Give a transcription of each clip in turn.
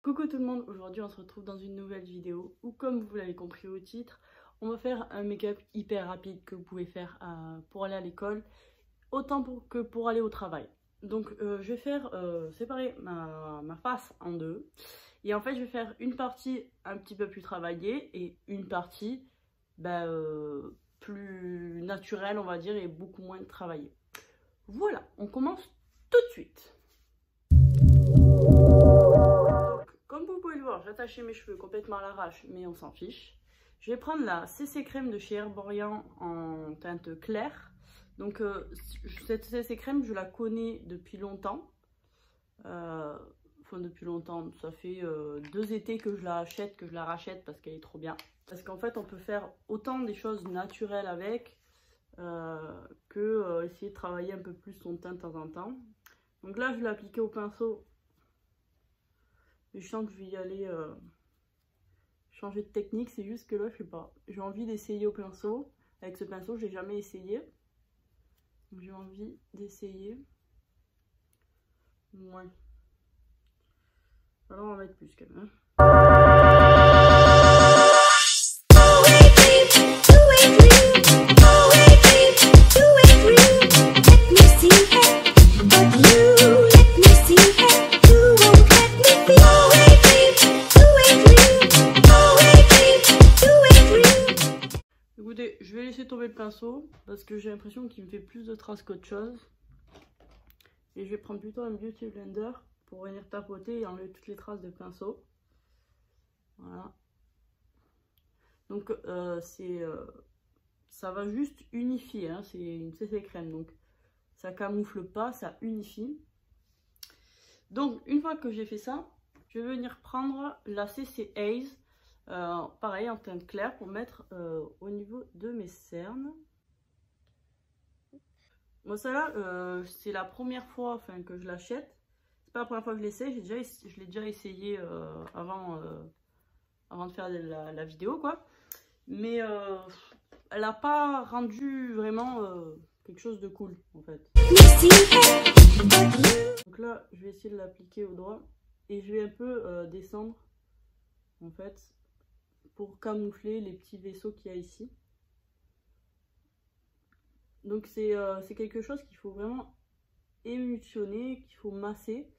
Coucou tout le monde, aujourd'hui on se retrouve dans une nouvelle vidéo où, comme vous l'avez compris au titre, on va faire un make-up hyper rapide que vous pouvez faire pour aller à l'école, autant que pour aller au travail. Donc je vais faire séparer ma face en deux. Et en fait je vais faire une partie un petit peu plus travaillée et une partie plus naturelle on va dire et beaucoup moins travaillée. Voilà, on commence tout de suite. Comme vous pouvez le voir, j'ai attaché mes cheveux complètement à l'arrache, mais on s'en fiche. Je vais prendre la CC crème de chez Herborian en teinte claire. Donc cette CC crème, je la connais depuis longtemps. Enfin depuis longtemps, ça fait 2 étés que je la rachète parce qu'elle est trop bien. Parce qu'en fait, on peut faire autant des choses naturelles avec que essayer de travailler un peu plus son teint de temps en temps. Donc là, je vais l'appliquer au pinceau. Et je sens que je vais y aller changer de technique, c'est juste que là, je sais pas. J'ai envie d'essayer au pinceau. Avec ce pinceau, je n'ai jamais essayé. J'ai envie d'essayer. Ouais. Alors on va mettre plus quand même. Écoutez, je vais laisser tomber le pinceau parce que j'ai l'impression qu'il me fait plus de traces qu'autre chose. Et je vais prendre plutôt un Beauty Blender pour venir tapoter et enlever toutes les traces de pinceau. Voilà. Donc ça va juste unifier, hein. C'est une CC crème, donc ça camoufle pas, ça unifie. Donc une fois que j'ai fait ça, je vais venir prendre la CC Haze. Pareil en teinte claire pour mettre au niveau de mes cernes. Moi celle-là c'est la première fois que je l'achète. C'est pas la première fois que je l'essaie, je l'ai déjà essayé avant de faire la vidéo quoi. Mais elle n'a pas rendu vraiment quelque chose de cool en fait. Donc là je vais essayer de l'appliquer au doigt et je vais un peu descendre en fait pour camoufler les petits vaisseaux qu'il y a ici. Donc c'est quelque chose qu'il faut vraiment émulsionner, qu'il faut masser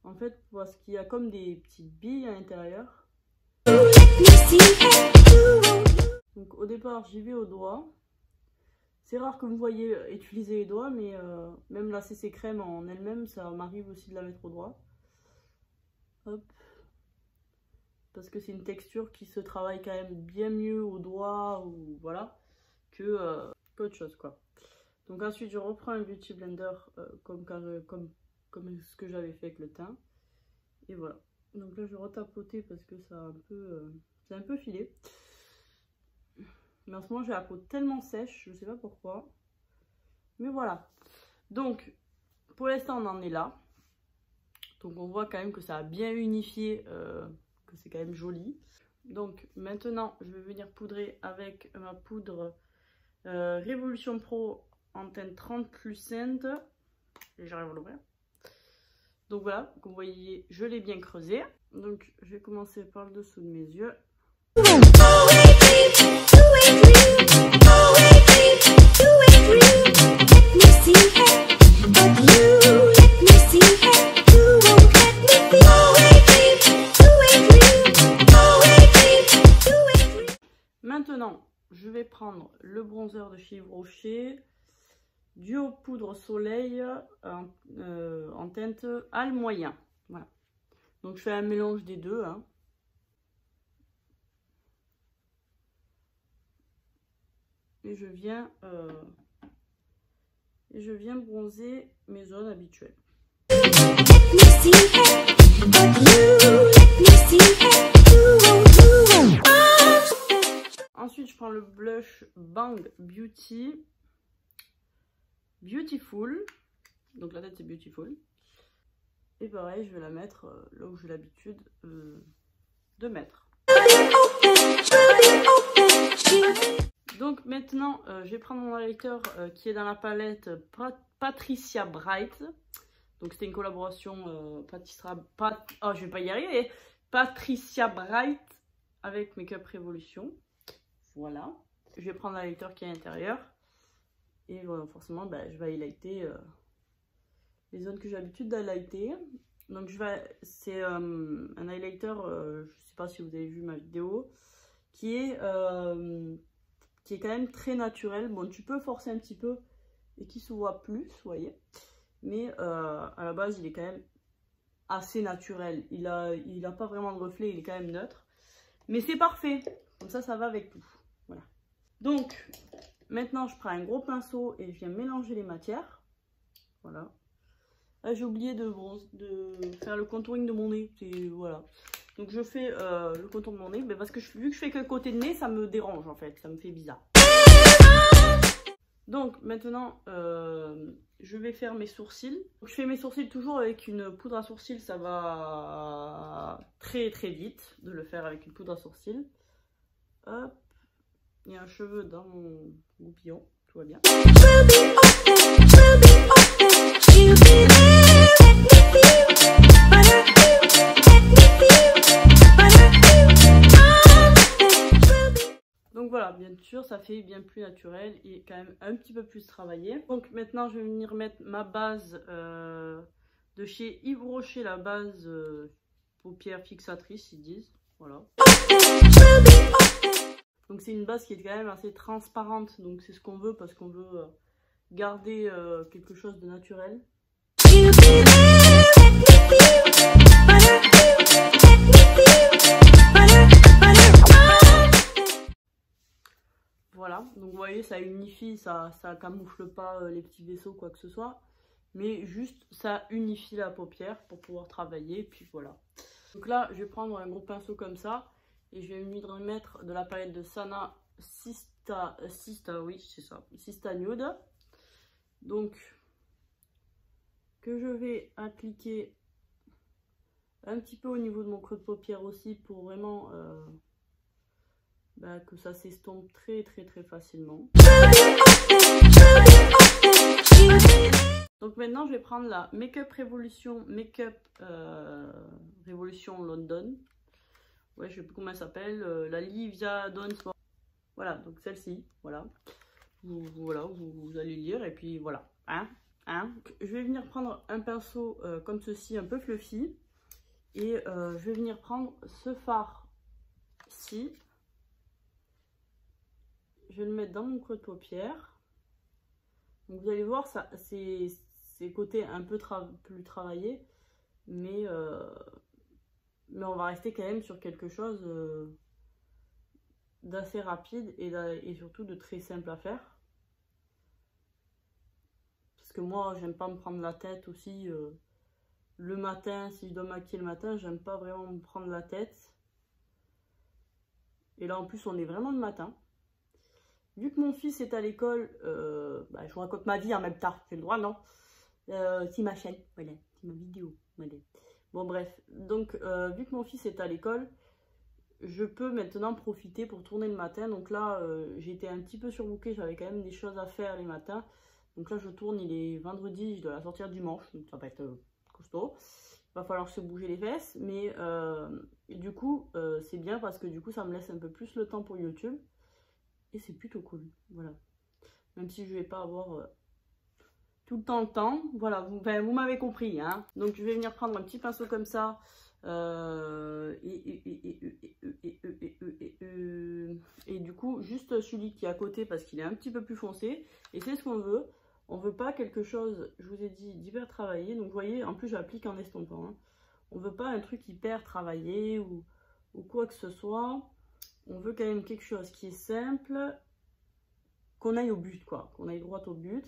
en fait parce qu'il y a comme des petites billes à l'intérieur. Donc au départ j'y vais au doigt. C'est rare que vous voyez utiliser les doigts, mais même la CC crème en elle-même, ça m'arrive aussi de la mettre au doigt. Hop. Parce que c'est une texture qui se travaille quand même bien mieux au doigt ou voilà que autre chose quoi. Donc ensuite je reprends un Beauty Blender comme ce que j'avais fait avec le teint et voilà. Donc là je vais retapoter parce que ça a c'est un peu filé. Mais en ce moment j'ai la peau tellement sèche, je sais pas pourquoi. Mais voilà. Donc pour l'instant on en est là. Donc on voit quand même que ça a bien unifié. Que c'est quand même joli. Donc maintenant je vais venir poudrer avec ma poudre Révolution Pro en teinte 30 Lucent. Et j'arrive à l'ouvrir. Donc voilà, comme vous voyez je l'ai bien creusé. Donc je vais commencer par le dessous de mes yeux. Maintenant, je vais prendre le bronzer de chez Yves Rocher, Duo Poudre Soleil en teinte Hale Moyen. Voilà. Donc je fais un mélange des deux. Hein. Et je viens bronzer mes zones habituelles. Ensuite, je prends le blush Bang Beauty Beautiful. Donc la tête c'est Beautiful. Et pareil, je vais la mettre là où j'ai l'habitude de mettre. Donc maintenant, je vais prendre mon highlighter qui est dans la palette Patricia Bright. Donc c'était une collaboration je vais pas y arriver. Patricia Bright avec Makeup Revolution. Voilà. Je vais prendre l'highlighter qui est à l'intérieur. Et forcément, bah, je vais highlighter les zones que j'ai l'habitude d'highlighter. Donc c'est un highlighter, je sais pas si vous avez vu ma vidéo, qui est quand même très naturel. Bon, tu peux forcer un petit peu et qui se voit plus, vous voyez. Mais à la base, il est quand même assez naturel. Il a pas vraiment de reflet, il est quand même neutre. Mais c'est parfait. Comme ça va avec tout. Voilà. Donc, maintenant, je prends un gros pinceau et je viens mélanger les matières. Voilà. Ah, j'ai oublié de faire le contouring de mon nez. Voilà. Donc, je fais le contour de mon nez. Mais parce que vu que je fais que le côté de nez, ça me dérange en fait. Ça me fait bizarre. Donc maintenant, je vais faire mes sourcils. Je fais mes sourcils toujours avec une poudre à sourcils. Ça va très très vite de le faire avec une poudre à sourcils. Hop, il y a un cheveu dans mon goupillon, tout va bien. Donc voilà, bien sûr, ça fait bien plus naturel et quand même un petit peu plus travaillé. Donc maintenant, je vais venir mettre ma base de chez Yves Rocher, la base paupières fixatrice, ils disent. Voilà. Donc c'est une base qui est quand même assez transparente, donc c'est ce qu'on veut parce qu'on veut garder quelque chose de naturel. Voilà, donc vous voyez, ça unifie, ça camoufle pas les petits vaisseaux, quoi que ce soit. Mais juste, ça unifie la paupière pour pouvoir travailler, puis voilà. Donc là, je vais prendre un gros pinceau comme ça, et je vais venir mettre de la palette de Sana Sista, oui, c'est ça, Sista Nude. Donc, que je vais appliquer un petit peu au niveau de mon creux de paupière aussi, pour vraiment... que ça s'estompe très facilement. Donc maintenant je vais prendre la Makeup Revolution Revolution London. Ouais, je sais plus comment elle s'appelle, la Livia Dawn Sport. Voilà, donc celle-ci, voilà. Vous allez lire et puis voilà. Je vais venir prendre un pinceau comme ceci, un peu fluffy. Et je vais venir prendre ce fard-ci. Je vais le mettre dans mon creux de paupière. Donc vous allez voir, c'est côté un peu plus travaillé, mais on va rester quand même sur quelque chose d'assez rapide et surtout de très simple à faire. Parce que moi, j'aime pas me prendre la tête aussi. Le matin, si je dois maquiller le matin, j'aime pas vraiment me prendre la tête. Et là, en plus, on est vraiment le matin. Vu que mon fils est à l'école, je vous raconte ma vie en même temps, j'ai le droit, non? C'est ma chaîne, voilà, c'est ma vidéo, voilà. Bon bref, donc vu que mon fils est à l'école, je peux maintenant profiter pour tourner le matin. Donc là, j'ai été un petit peu surbookée, j'avais quand même des choses à faire les matins. Donc là, je tourne, il est vendredi, je dois la sortir dimanche, donc ça va être costaud. Il va falloir se bouger les fesses, mais du coup, c'est bien parce que du coup, ça me laisse un peu plus le temps pour YouTube. Et c'est plutôt cool, voilà. Même si je vais pas avoir tout le temps, voilà, vous m'avez compris, hein. Donc je vais venir prendre un petit pinceau comme ça. Et du coup, juste celui qui est à côté parce qu'il est un petit peu plus foncé. Et c'est ce qu'on veut. On veut pas quelque chose, je vous ai dit, d'hyper travaillé. Donc vous voyez, en plus j'applique en estompant. Hein. On veut pas un truc hyper travaillé ou quoi que ce soit. On veut quand même quelque chose qui est simple, qu'on aille au but, quoi, qu'on aille droit au but.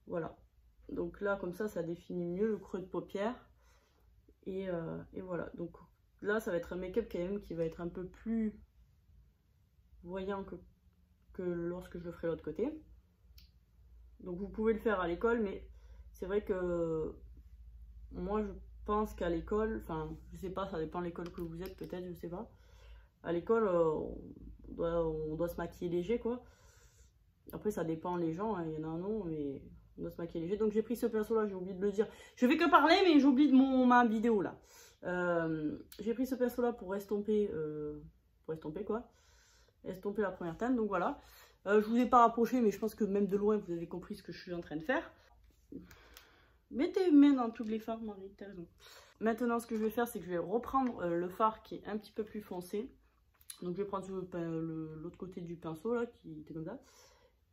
Voilà. Donc là, comme ça définit mieux le creux de paupière. Et voilà. Donc là, ça va être un make-up quand même qui va être un peu plus voyant que lorsque je le ferai de l'autre côté. Donc vous pouvez le faire à l'école, mais c'est vrai que moi, je pense qu'à l'école, enfin, je sais pas, ça dépend de l'école que vous êtes, peut-être, je sais pas. À l'école, on doit se maquiller léger, quoi. Après, ça dépend les gens, hein. Il y en a un non, mais on doit se maquiller léger. Donc j'ai pris ce pinceau là, j'ai oublié de le dire. Je fais que parler mais j'oublie de ma vidéo là. J'ai pris ce pinceau là pour estomper estomper la première teinte. Donc voilà. Je vous ai pas rapproché mais je pense que même de loin vous avez compris ce que je suis en train de faire. Mettez main dans tous les fards, Marie, t'as raison. Maintenant ce que je vais faire c'est que je vais reprendre le fard qui est un petit peu plus foncé. Donc je vais prendre l'autre côté du pinceau là qui était comme ça.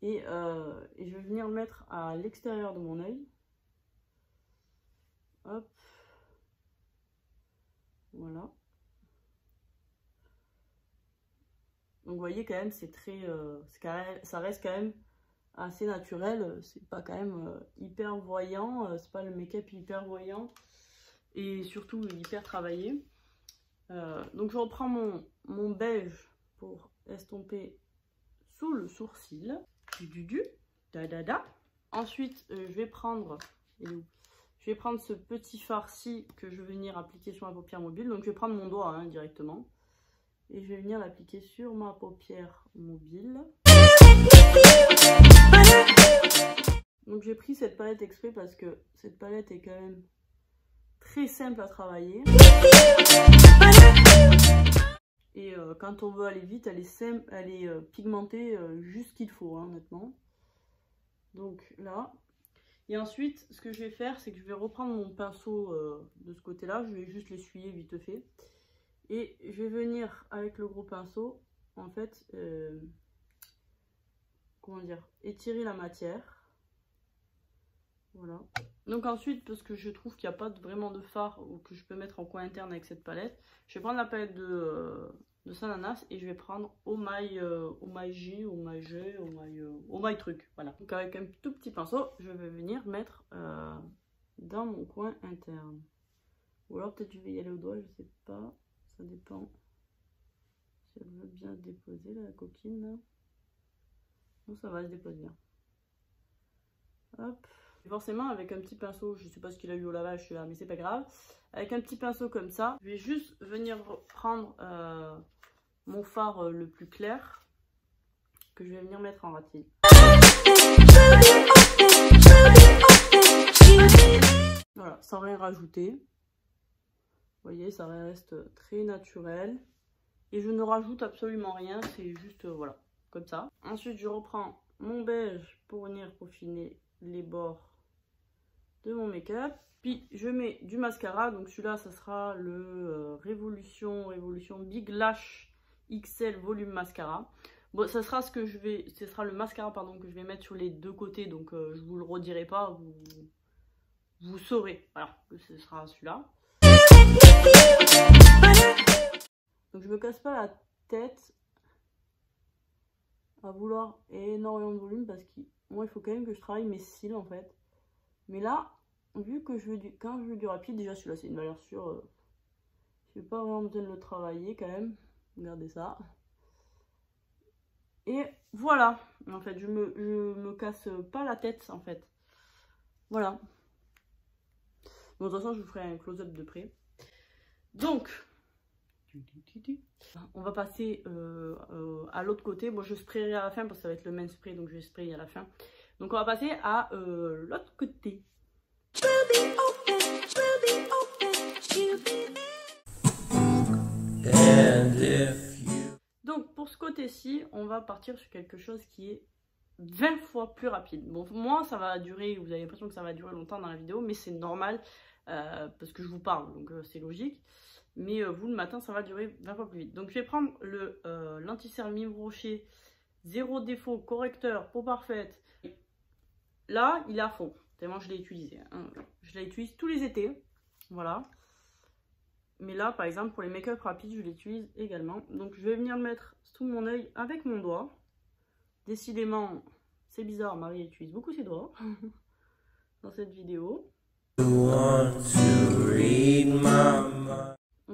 Et je vais venir le mettre à l'extérieur de mon œil. Hop. Voilà. Donc vous voyez quand même c'est très... ça reste quand même assez naturel. C'est pas quand même hyper voyant. C'est pas le make-up hyper voyant. Et surtout hyper travaillé. Donc je reprends mon beige pour estomper sous le sourcil. Ensuite je vais prendre ce petit farci que je vais venir appliquer sur ma paupière mobile. Donc je vais prendre mon doigt hein, directement et je vais venir l'appliquer sur ma paupière mobile. Donc j'ai pris cette palette exprès parce que cette palette est quand même très simple à travailler. Et quand on veut aller vite, elle est simple, elle est pigmentée juste ce qu'il faut, hein, honnêtement. Donc là. Et ensuite, ce que je vais faire, c'est que je vais reprendre mon pinceau de ce côté-là. Je vais juste l'essuyer vite fait. Et je vais venir avec le gros pinceau, en fait, comment dire, étirer la matière. Voilà. Donc ensuite, parce que je trouve qu'il n'y a pas vraiment de fard ou que je peux mettre en coin interne avec cette palette, je vais prendre la palette de Sananas et je vais prendre Oh My truc. Voilà. Donc avec un tout petit pinceau, je vais venir mettre dans mon coin interne. Ou alors peut-être je vais y aller au doigt, je sais pas. Ça dépend. Si elle veut bien se déposer la coquine. Là. Non, ça va se déposer bien. Hop. Forcément avec un petit pinceau, je sais pas ce qu'il a eu au lavage celui-là, mais c'est pas grave. Avec un petit pinceau comme ça, je vais juste venir prendre mon fard le plus clair que je vais venir mettre en ratine. Voilà, sans rien rajouter. Vous voyez, ça reste très naturel. Et je ne rajoute absolument rien, c'est juste, voilà, comme ça. Ensuite, je reprends mon beige pour venir peaufiner les bords de mon make-up. Puis je mets du mascara, donc celui-là ça sera le Révolution Big Lash XL Volume Mascara. Bon, ça sera ce sera le mascara pardon que je vais mettre sur les deux côtés, donc je vous le redirai pas, vous saurez, voilà, que ce sera celui-là. Donc je me casse pas la tête à vouloir énormément de volume parce que moi il faut quand même que je travaille mes cils en fait. Mais là, vu que quand je veux du rapide, déjà celui-là c'est une valeur sûre. Je n'ai pas vraiment besoin de le travailler quand même. Regardez ça. Et voilà. En fait, je me casse pas la tête en fait. Voilà. Bon, de toute façon, je vous ferai un close-up de près. Donc, on va passer à l'autre côté. Bon, je sprayerai à la fin parce que ça va être le même spray, donc je vais sprayer à la fin. Donc on va passer à l'autre côté. Donc pour ce côté-ci, on va partir sur quelque chose qui est 20 fois plus rapide. Bon, moi ça va durer, vous avez l'impression que ça va durer longtemps dans la vidéo, mais c'est normal parce que je vous parle, donc c'est logique. Mais vous le matin ça va durer 20 fois plus vite. Donc je vais prendre l'anti-cerne Mime Rocher zéro défaut correcteur peau parfaite. Là, il est à fond, tellement je l'ai utilisé. Hein. Je l'utilise tous les étés, voilà. Mais là, par exemple, pour les make-up rapides, je l'utilise également. Donc, je vais venir le mettre sous mon œil avec mon doigt. Décidément, c'est bizarre, Marie utilise beaucoup ses doigts dans cette vidéo. Donc,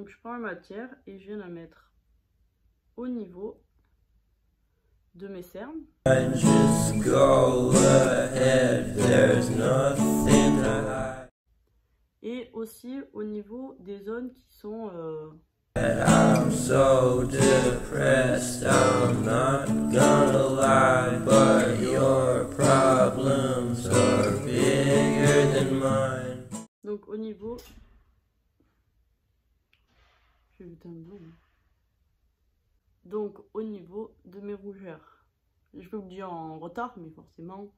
je prends la matière et je viens la mettre au niveau de mes cernes. Et aussi au niveau des zones qui sont I'm so depressed, I'm not gonna lie, but your problems are Je vais jeter un bleu. Donc au niveau de mes rougeurs, je peux vous dire en retard, mais forcément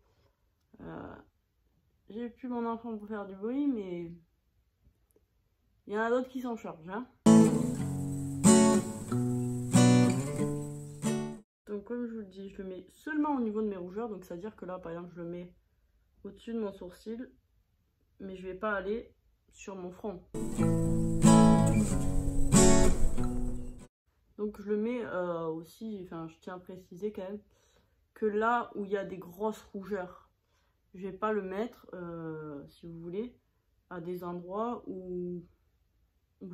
j'ai plus mon enfant pour faire du bruit, mais il y en a d'autres qui s'en chargent, hein. Donc comme je vous le dis, je le mets seulement au niveau de mes rougeurs, donc c'est à dire que là par exemple je le mets au-dessus de mon sourcil, mais je vais pas aller sur mon front. Donc je le mets aussi, enfin je tiens à préciser quand même que là où il y a des grosses rougeurs, je vais pas le mettre, si vous voulez, à des endroits où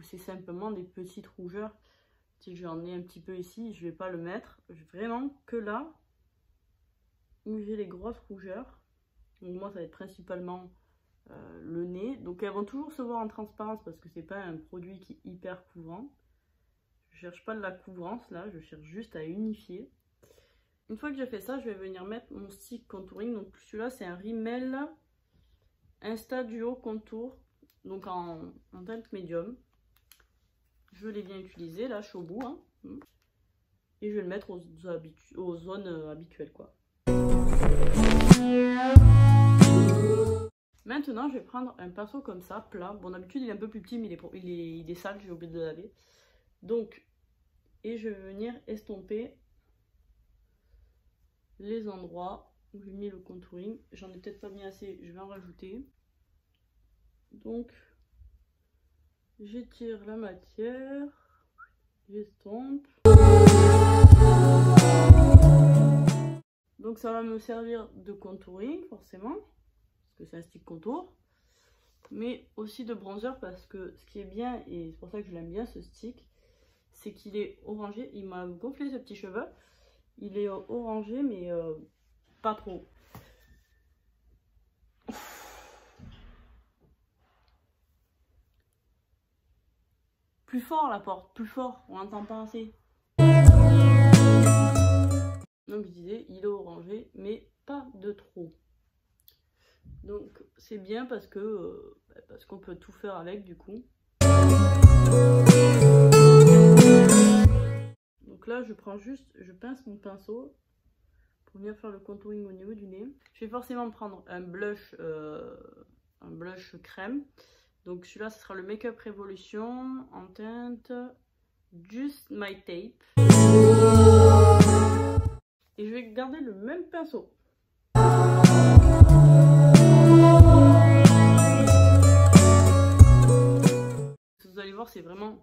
c'est simplement des petites rougeurs. Si j'en ai un petit peu ici, je vais pas le mettre, vraiment que là où j'ai les grosses rougeurs. Donc moi ça va être principalement le nez, donc elles vont toujours se voir en transparence parce que c'est pas un produit qui est hyper couvrant. Je cherche pas de la couvrance là, je cherche juste à unifier. Une fois que j'ai fait ça, je vais venir mettre mon stick contouring. Donc celui-là c'est un Rimmel Insta Duo Contour, donc en teinte médium. Je l'ai bien utilisé, là je suis au bout, hein. Et je vais le mettre aux zones habituelles quoi. Maintenant je vais prendre un pinceau comme ça, plat. Bon d'habitude il est un peu plus petit mais il est sale, j'ai oublié de le laver. Donc, et je vais venir estomper les endroits où j'ai mis le contouring. J'en ai peut-être pas mis assez, je vais en rajouter. Donc, j'étire la matière, j'estompe. Donc ça va me servir de contouring forcément, parce que c'est un stick contour. Mais aussi de bronzer parce que ce qui est bien, et c'est pour ça que je l'aime bien ce stick, c'est qu'il est orangé. Il m'a gonflé ce petit cheveu. Il est orangé mais pas trop. Plus fort la porte, plus fort, on n'entend pas assez. Donc je disais, il est orangé mais pas de trop. Donc c'est bien parce que parce qu'on peut tout faire avec du coup. Donc là je prends juste, je pince mon pinceau pour venir faire le contouring au niveau du nez. Je vais forcément prendre un blush crème. Donc celui-là ce sera le Make Up Revolution en teinte Just My Tape. Et je vais garder le même pinceau. Vous allez voir, c'est vraiment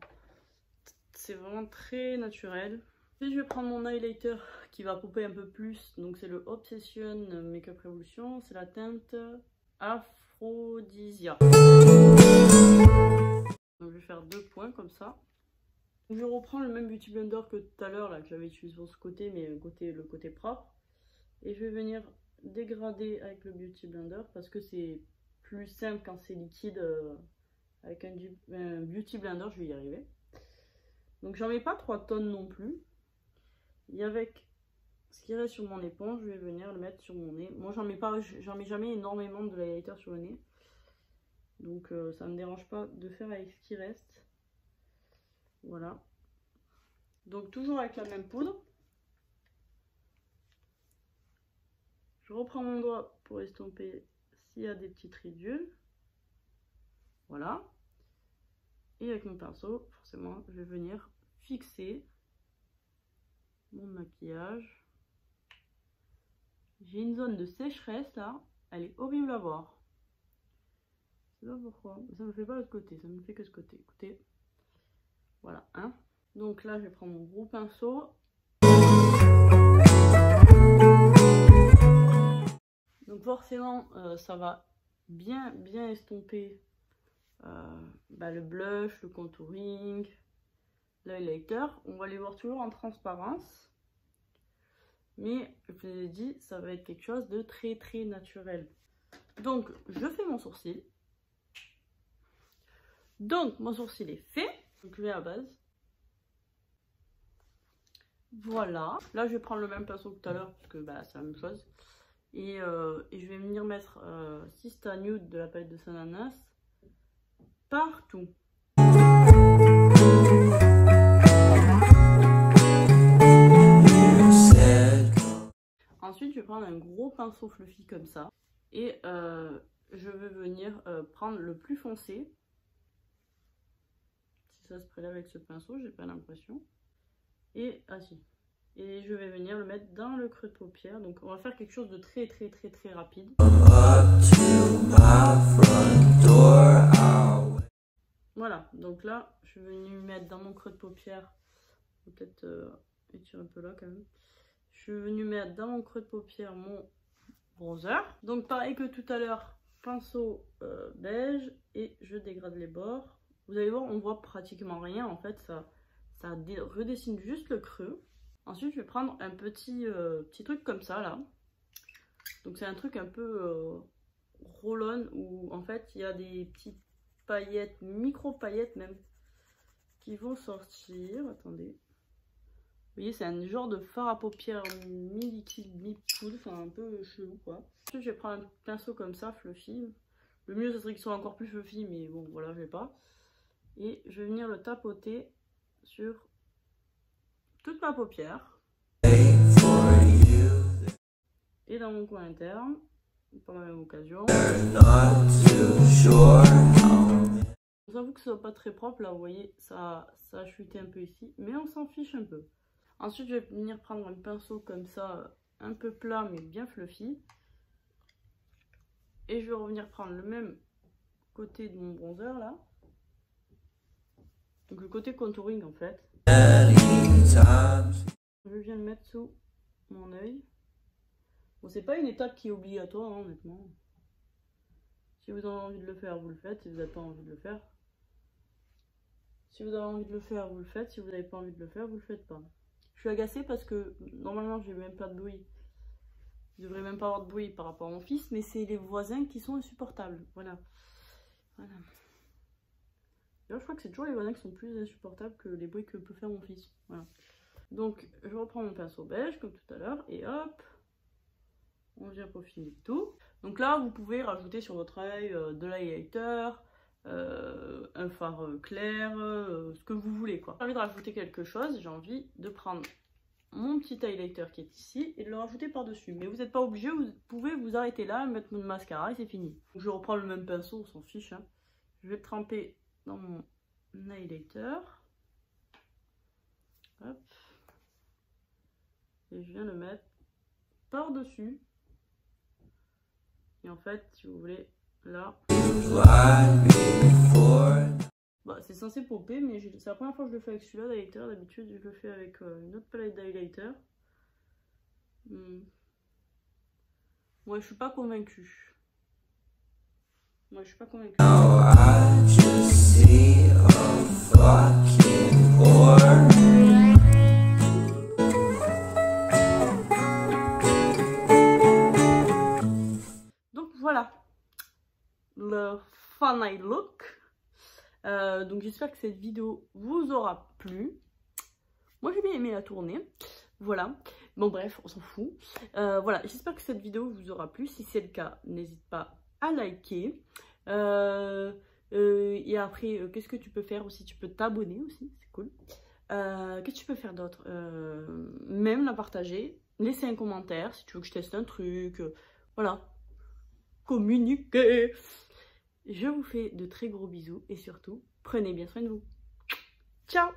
très naturel. Et je vais prendre mon highlighter qui va popper un peu plus. Donc c'est le Obsession Make Up Revolution. C'est la teinte Aphrodisia. Donc je vais faire 2 points comme ça. Je reprends le même Beauty Blender que tout à l'heure, là que j'avais utilisé sur ce côté, mais le côté propre. Et je vais venir dégrader avec le Beauty Blender parce que c'est plus simple quand c'est liquide. Avec un Beauty Blender, je vais y arriver. Donc j'en mets pas 3 tonnes non plus. Et avec ce qui reste sur mon éponge, je vais venir le mettre sur mon nez. Moi j'en mets jamais énormément de l'highlighter sur le nez. Donc ça me dérange pas de faire avec ce qui reste. Voilà. Donc toujours avec la même poudre. Je reprends mon doigt pour estomper s'il y a des petites ridules. Voilà. Et avec mon pinceau, forcément, je vais venir fixer mon maquillage. J'ai une zone de sécheresse là, elle est horrible à voir. Je sais pas pourquoi, ça me fait pas l'autre côté, ça me fait que ce côté. Écoutez, voilà, hein. Donc là, je vais prendre mon gros pinceau. Donc forcément, ça va bien estomper le blush, le contouring, l'highlighter. On va les voir toujours en transparence. Mais je vous ai dit, ça va être quelque chose de très naturel. Donc je fais mon sourcil. Donc mon sourcil est fait. Donc je vais à la base. Voilà. Là je vais prendre le même pinceau que tout à l'heure parce que c'est la même chose. Et je vais venir mettre Sista Nude de la palette de Sananas partout. un gros pinceau fluffy comme ça. Et je vais venir prendre le plus foncé. Si ça se prélève avec ce pinceau, j'ai pas l'impression. Et si. Et je vais venir le mettre dans le creux de paupière. Donc on va faire quelque chose de très rapide. Voilà, donc là je vais venir mettre dans mon creux de paupière. Peut-être étirer un peu là quand même. Je suis venue mettre dans mon creux de paupière mon bronzer. Donc pareil que tout à l'heure, pinceau beige et je dégrade les bords. Vous allez voir, on voit pratiquement rien en fait, ça redessine juste le creux. Ensuite je vais prendre un petit truc comme ça là. Donc c'est un truc un peu roll-on où en fait il y a des petites paillettes, micro paillettes même, qui vont sortir. Attendez. Vous voyez, c'est un genre de fard à paupières mi-liquide, mi-poudre, enfin un peu chelou quoi. Ensuite, je vais prendre un pinceau comme ça, fluffy. Le mieux, ce serait qu'il soit encore plus fluffy, mais bon, voilà, je vais pas. Et je vais venir le tapoter sur toute ma paupière. Et dans mon coin interne, par la même occasion. J'avoue que ça va pas très propre, là, vous voyez, ça a chuté un peu ici, mais on s'en fiche un peu. Ensuite, je vais venir prendre un pinceau comme ça, un peu plat, mais bien fluffy. Et je vais revenir prendre le même côté de mon bronzer, là. Donc le côté contouring, en fait. Je viens le mettre sous mon œil. Bon, c'est pas une étape qui est obligatoire, hein, honnêtement. Si vous avez envie de le faire, vous le faites. Si vous n'avez pas envie de le faire, si vous avez envie de le faire, vous le faites. Si vous n'avez pas envie de le faire, vous le faites pas. Je suis agacée parce que normalement, j'ai même pas de bruit. Je devrais même pas avoir de bruit par rapport à mon fils, mais c'est les voisins qui sont insupportables. Voilà. Voilà. D'ailleurs, je crois que c'est toujours les voisins qui sont plus insupportables que les bruits que peut faire mon fils. Voilà. Donc, je reprends mon pinceau beige comme tout à l'heure et hop, on vient peaufiner tout. Donc là, vous pouvez rajouter sur votre œil de l'highlighter, un fard clair, ce que vous voulez quoi. J'ai envie de rajouter quelque chose, j'ai envie de prendre mon petit highlighter qui est ici et de le rajouter par dessus. Mais vous n'êtes pas obligé, vous pouvez vous arrêter là, mettre mon mascara et c'est fini. Donc, je reprends le même pinceau, on s'en fiche. Hein. Je vais le tremper dans mon highlighter. Hop. Et je viens le mettre par dessus. Et en fait, si vous voulez, là. Bah, c'est censé popper, mais c'est la première fois que je le fais avec celui-là d'highlighter. D'habitude, je le fais avec une autre palette d'highlighter. Ouais, je suis pas convaincue. Moi, je suis pas convaincue. Donc voilà, le final look. Donc j'espère que cette vidéo vous aura plu. Moi j'ai bien aimé la tourner. Voilà. Bon bref, on s'en fout. Voilà, j'espère que cette vidéo vous aura plu. Si c'est le cas, n'hésite pas à liker. Et après, qu'est-ce que tu peux faire aussi? Tu peux t'abonner aussi, c'est cool. Qu'est-ce que tu peux faire d'autre? Même la partager. Laisser un commentaire si tu veux que je teste un truc. Voilà. Communiquer. Je vous fais de très gros bisous et surtout, prenez bien soin de vous. Ciao!